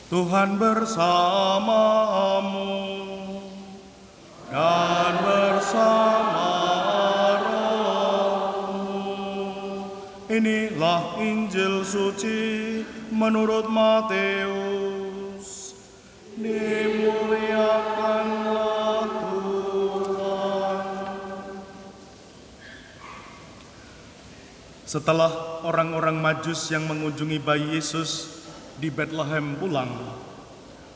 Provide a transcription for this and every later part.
Tuhan bersamamu dan bersama rohmu. Inilah Injil suci menurut Matius. Dimuliakanlah Tuhan. Setelah orang-orang Majus yang mengunjungi bayi Yesus di Betlehem pulang,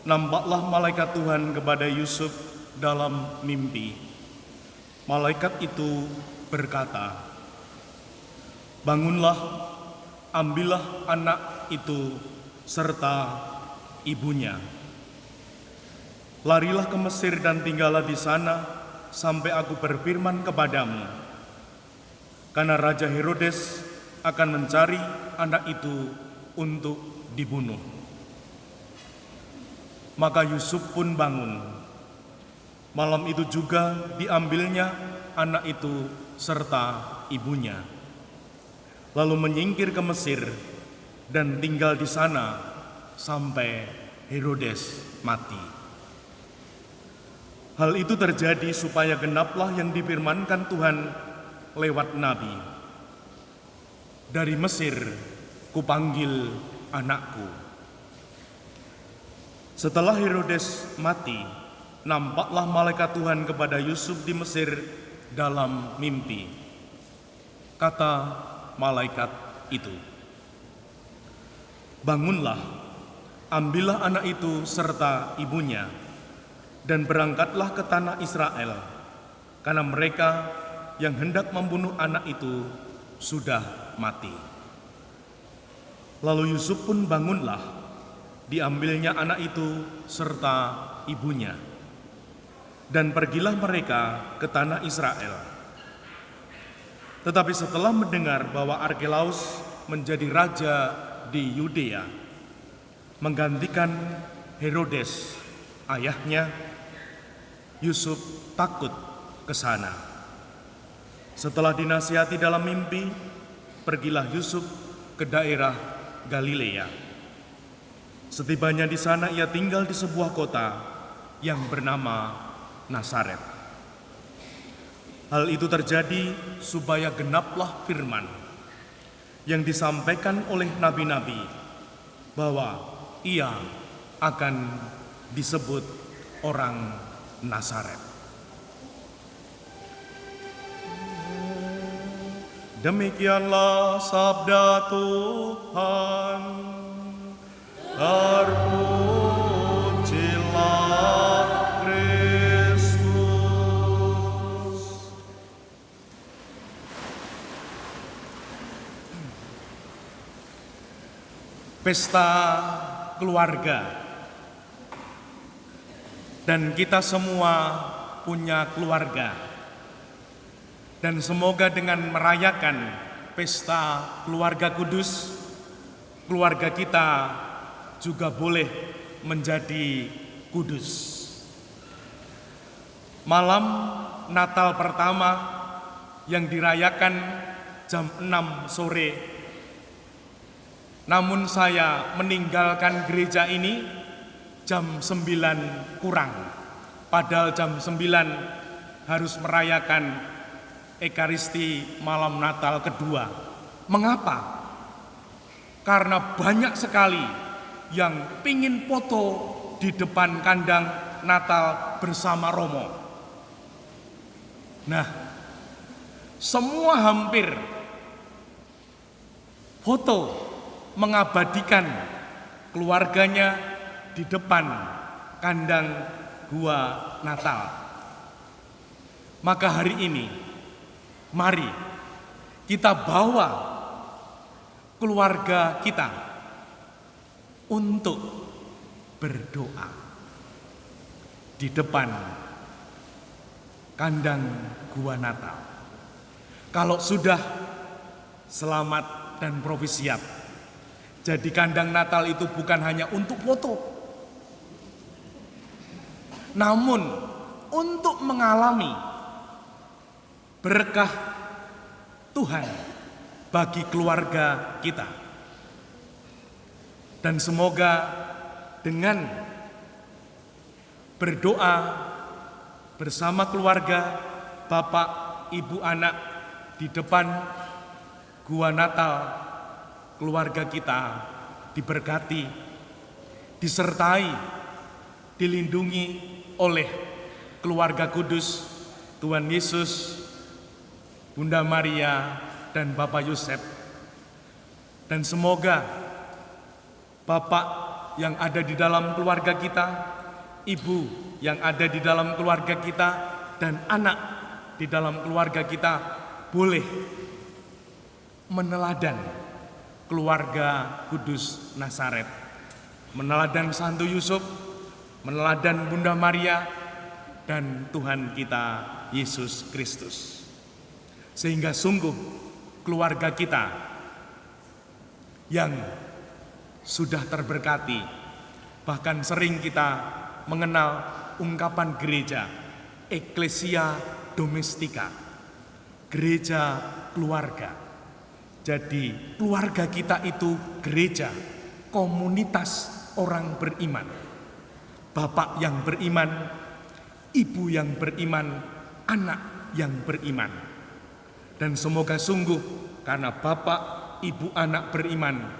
nampaklah malaikat Tuhan kepada Yusuf dalam mimpi. Malaikat itu berkata, "Bangunlah, ambillah anak itu serta ibunya. Larilah ke Mesir dan tinggallah di sana sampai aku berfirman kepadamu. Karena Raja Herodes akan mencari anak itu untuk dibunuh." Maka Yusuf pun bangun. Malam itu juga diambilnya anak itu serta ibunya, lalu menyingkir ke Mesir dan tinggal di sana sampai Herodes mati. Hal itu terjadi supaya genaplah yang difirmankan Tuhan lewat nabi. "Dari Mesir kupanggil anakku." Setelah Herodes mati, nampaklah malaikat Tuhan kepada Yusuf di Mesir dalam mimpi. Kata malaikat itu, "Bangunlah, ambillah anak itu serta ibunya, dan berangkatlah ke tanah Israel, karena mereka yang hendak membunuh anak itu sudah mati." Lalu Yusuf pun bangunlah, diambilnya anak itu serta ibunya, dan pergilah mereka ke tanah Israel. Tetapi setelah mendengar bahwa Arkelaus menjadi raja di Yudea, menggantikan Herodes ayahnya, Yusuf takut ke sana. Setelah dinasihati dalam mimpi, pergilah Yusuf ke daerah Galilea. Setibanya di sana ia tinggal di sebuah kota yang bernama Nazaret. Hal itu terjadi supaya genaplah firman yang disampaikan oleh nabi-nabi bahwa ia akan disebut orang Nazaret. Demikianlah sabda Tuhan. Terpujilah Kristus. Pesta keluarga. Dan kita semua punya keluarga. Dan semoga dengan merayakan pesta keluarga kudus, keluarga kita juga boleh menjadi kudus. Malam Natal pertama yang dirayakan jam 6 sore. Namun saya meninggalkan gereja ini jam 9 kurang. Padahal jam 9 harus merayakan Ekaristi malam Natal kedua. Mengapa? Karena banyak sekali yang pingin foto di depan kandang Natal bersama Romo. Nah, semua hampir foto mengabadikan keluarganya di depan kandang gua Natal. Maka hari ini, mari kita bawa keluarga kita untuk berdoa di depan kandang gua Natal. Kalau sudah, selamat dan profisiat. Jadi kandang Natal itu bukan hanya untuk foto, namun untuk mengalami berkah Tuhan bagi keluarga kita. Dan semoga dengan berdoa bersama keluarga, Bapak, Ibu, anak di depan Gua Natal, keluarga kita diberkati, disertai, dilindungi oleh keluarga kudus Tuhan Yesus, Bunda Maria, dan Bapak Yosef. Dan semoga Bapak yang ada di dalam keluarga kita, Ibu yang ada di dalam keluarga kita, dan anak di dalam keluarga kita boleh meneladan keluarga kudus Nazaret, meneladan Santo Yusuf, meneladan Bunda Maria, dan Tuhan kita Yesus Kristus. Sehingga sungguh keluarga kita yang sudah terberkati, bahkan sering kita mengenal ungkapan gereja, Ecclesia Domestica, gereja keluarga. Jadi keluarga kita itu gereja, komunitas orang beriman. Bapak yang beriman, ibu yang beriman, anak yang beriman. Dan semoga sungguh karena Bapak, Ibu, anak beriman,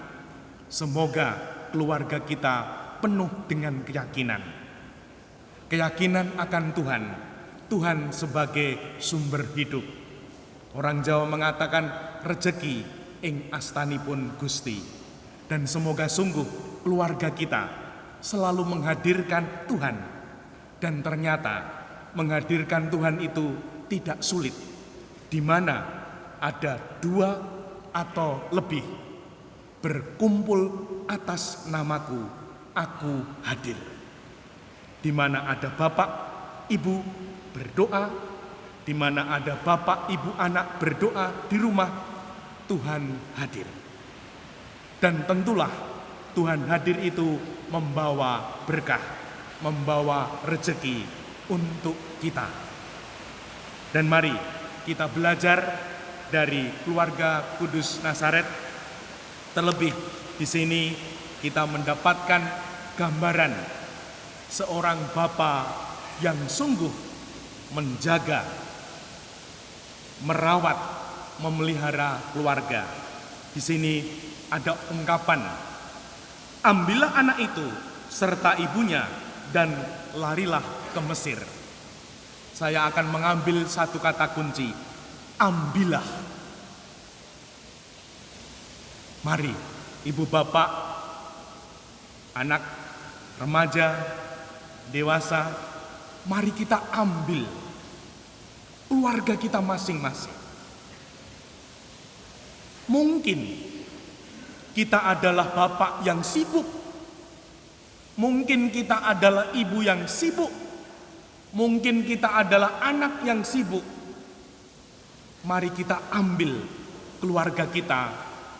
semoga keluarga kita penuh dengan keyakinan. Keyakinan akan Tuhan, Tuhan sebagai sumber hidup. Orang Jawa mengatakan rejeki ing astanipun Gusti. Dan semoga sungguh keluarga kita selalu menghadirkan Tuhan. Dan ternyata menghadirkan Tuhan itu tidak sulit. Di mana ada 2 atau lebih berkumpul atas namaku, aku hadir. Di mana ada Bapak, Ibu berdoa, di mana ada Bapak, Ibu, anak berdoa di rumah, Tuhan hadir. Dan tentulah Tuhan hadir itu membawa berkah, membawa rezeki untuk kita. Dan mari kita belajar dari keluarga kudus Nazaret. Terlebih di sini kita mendapatkan gambaran seorang bapa yang sungguh menjaga, merawat, memelihara keluarga. Di sini ada ungkapan, ambillah anak itu serta ibunya dan larilah ke Mesir. Saya akan mengambil satu kata kunci, ambillah. Mari ibu bapak, anak, remaja, dewasa, mari kita ambil keluarga kita masing-masing. Mungkin kita adalah bapak yang sibuk, mungkin kita adalah ibu yang sibuk, mungkin kita adalah anak yang sibuk. Mari kita ambil keluarga kita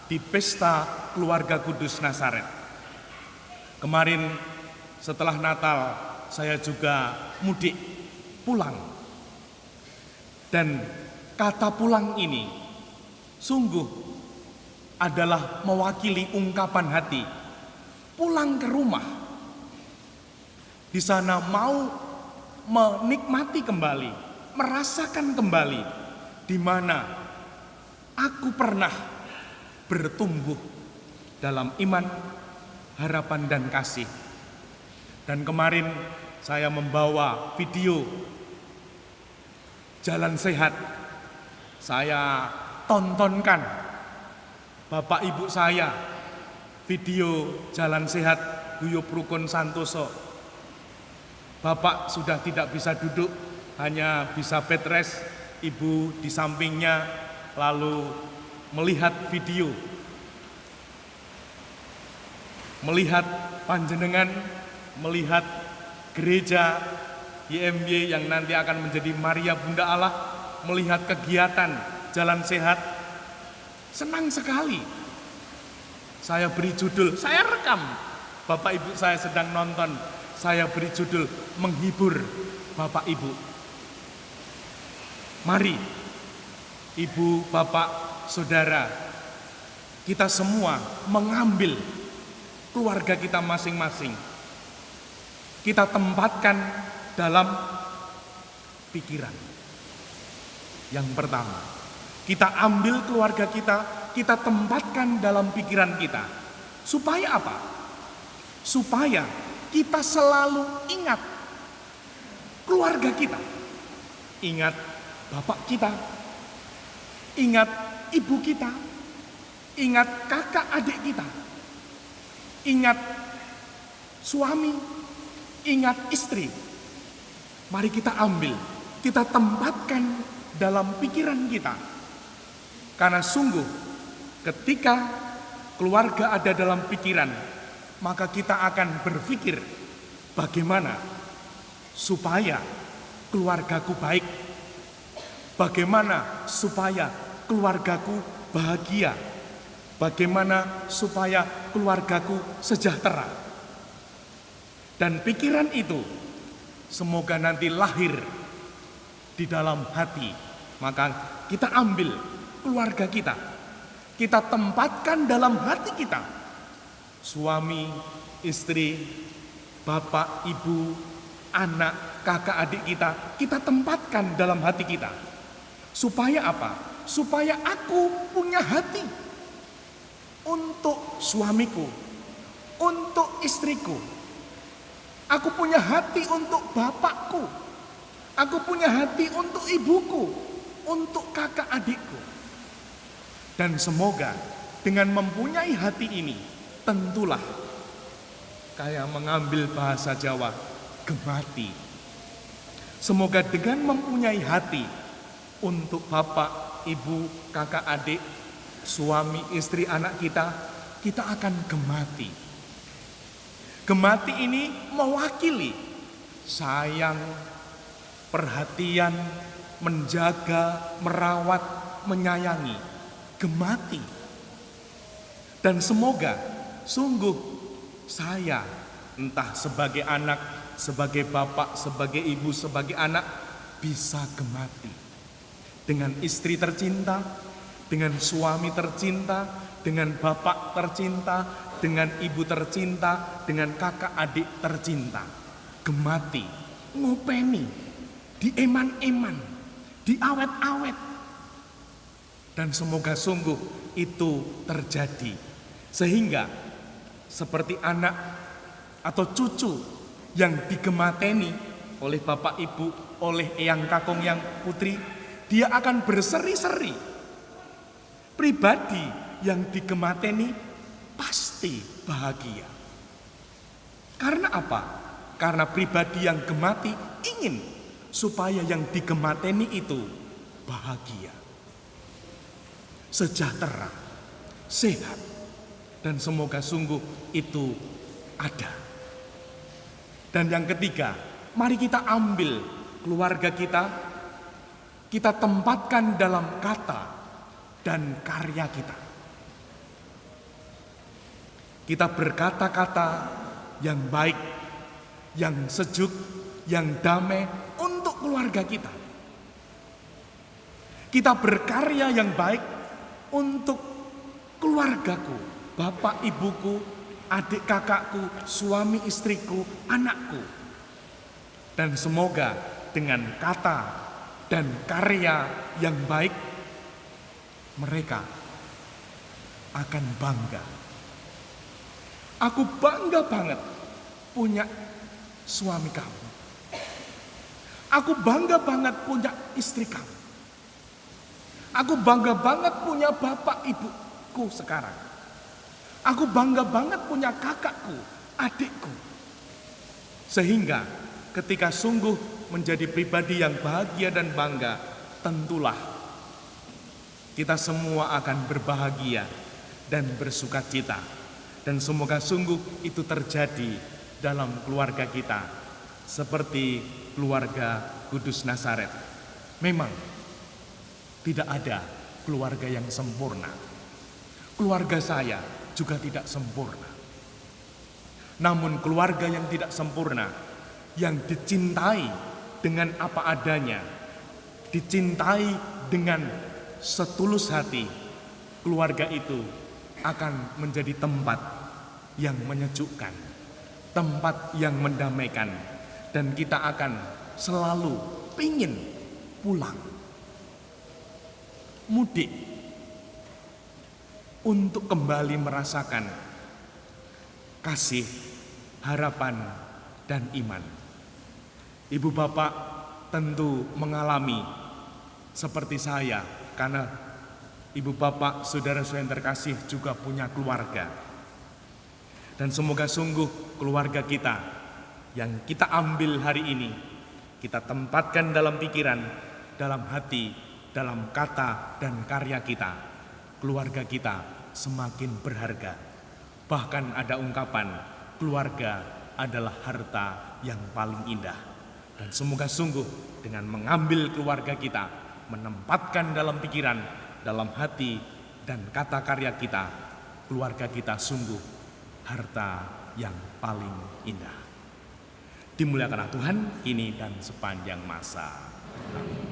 di pesta keluarga kudus Nazaret. Kemarin setelah Natal saya juga mudik pulang. Dan kata pulang ini sungguh adalah mewakili ungkapan hati. Pulang ke rumah. Di sana mau menikmati kembali, merasakan kembali di mana aku pernah bertumbuh dalam iman, harapan dan kasih. Dan kemarin saya membawa video Jalan Sehat. Saya tontonkan Bapak Ibu saya video Jalan Sehat Guyub Rukun Santoso. Bapak sudah tidak bisa duduk, hanya bisa bed rest. Ibu di sampingnya lalu melihat video, melihat panjenengan, melihat gereja YMY yang nanti akan menjadi Maria Bunda Allah, melihat kegiatan Jalan Sehat. Senang sekali. Saya beri judul, saya rekam. Bapak Ibu saya sedang nonton, saya beri judul menghibur Bapak Ibu. Mari Ibu, Bapak, Saudara, kita semua mengambil keluarga kita masing-masing, kita tempatkan dalam pikiran. Yang pertama, kita ambil keluarga kita tempatkan dalam pikiran kita. Supaya apa? Supaya kita selalu ingat keluarga kita. Ingat bapak kita, ingat ibu kita, ingat kakak adik kita, ingat suami, ingat istri. Mari kita ambil, kita tempatkan dalam pikiran kita. Karena sungguh ketika keluarga ada dalam pikiran, maka kita akan berpikir bagaimana supaya keluargaku baik, bagaimana supaya keluargaku bahagia, bagaimana supaya keluargaku sejahtera. Dan pikiran itu semoga nanti lahir di dalam hati. Maka kita ambil keluarga kita tempatkan dalam hati kita. Suami, istri, bapak, ibu, anak, kakak, adik kita tempatkan dalam hati kita. Supaya apa? Supaya aku punya hati untuk suamiku, untuk istriku. Aku punya hati untuk bapakku. Aku punya hati untuk ibuku, untuk kakak adikku. Dan semoga dengan mempunyai hati ini, tentulah kayak mengambil bahasa Jawa, gemati. Semoga dengan mempunyai hati untuk bapak, ibu, kakak adik, suami, istri, anak kita akan gemati. Gemati ini mewakili sayang, perhatian, menjaga, merawat, menyayangi. Gemati. Dan semoga sungguh saya entah sebagai anak, sebagai bapak, sebagai ibu, sebagai anak bisa gemati. Dengan istri tercinta, dengan suami tercinta, dengan bapak tercinta, dengan ibu tercinta, dengan kakak adik tercinta. Gemati, ngopeni, dieman-eman, diawet-awet. Dan semoga sungguh itu terjadi. Sehingga seperti anak atau cucu yang digemateni oleh bapak ibu, oleh eyang kakung yang putri, dia akan berseri-seri. Pribadi yang digemateni pasti bahagia. Karena apa? Karena pribadi yang gemati ingin supaya yang digemateni itu bahagia, sejahtera, sehat. Dan semoga sungguh itu ada. Dan yang ketiga, mari kita ambil keluarga kita tempatkan dalam kata dan karya kita. Kita berkata-kata yang baik, yang sejuk, yang damai untuk keluarga kita. Kita berkarya yang baik untuk keluargaku, bapak ibuku, adik kakakku, suami istriku, anakku. Dan semoga dengan kata dan karya yang baik, mereka akan bangga. Aku bangga banget punya suami kamu. Aku bangga banget punya istri kamu. Aku bangga banget punya bapak ibuku sekarang. Aku bangga banget punya kakakku, adikku. Sehingga ketika sungguh menjadi pribadi yang bahagia dan bangga, tentulah kita semua akan berbahagia dan bersukacita. Dan semoga sungguh itu terjadi dalam keluarga kita. Seperti keluarga Kudus Nazaret. Memang tidak ada keluarga yang sempurna. Keluarga saya juga tidak sempurna. Namun keluarga yang tidak sempurna, yang dicintai dengan apa adanya, dicintai dengan setulus hati, keluarga itu akan menjadi tempat yang menyejukkan, tempat yang mendamaikan, dan kita akan selalu pingin pulang. Mudik untuk kembali merasakan kasih, harapan, dan iman. Ibu bapak tentu mengalami seperti saya, karena ibu bapak, saudara-saudara yang terkasih juga punya keluarga. Dan semoga sungguh keluarga kita yang kita ambil hari ini, kita tempatkan dalam pikiran, dalam hati, dalam kata dan karya kita. Keluarga kita semakin berharga. Bahkan ada ungkapan, keluarga adalah harta yang paling indah. Dan semoga sungguh dengan mengambil keluarga kita, menempatkan dalam pikiran, dalam hati dan kata karya kita, keluarga kita sungguh harta yang paling indah. Dimuliakanlah Tuhan kini dan sepanjang masa. Amin.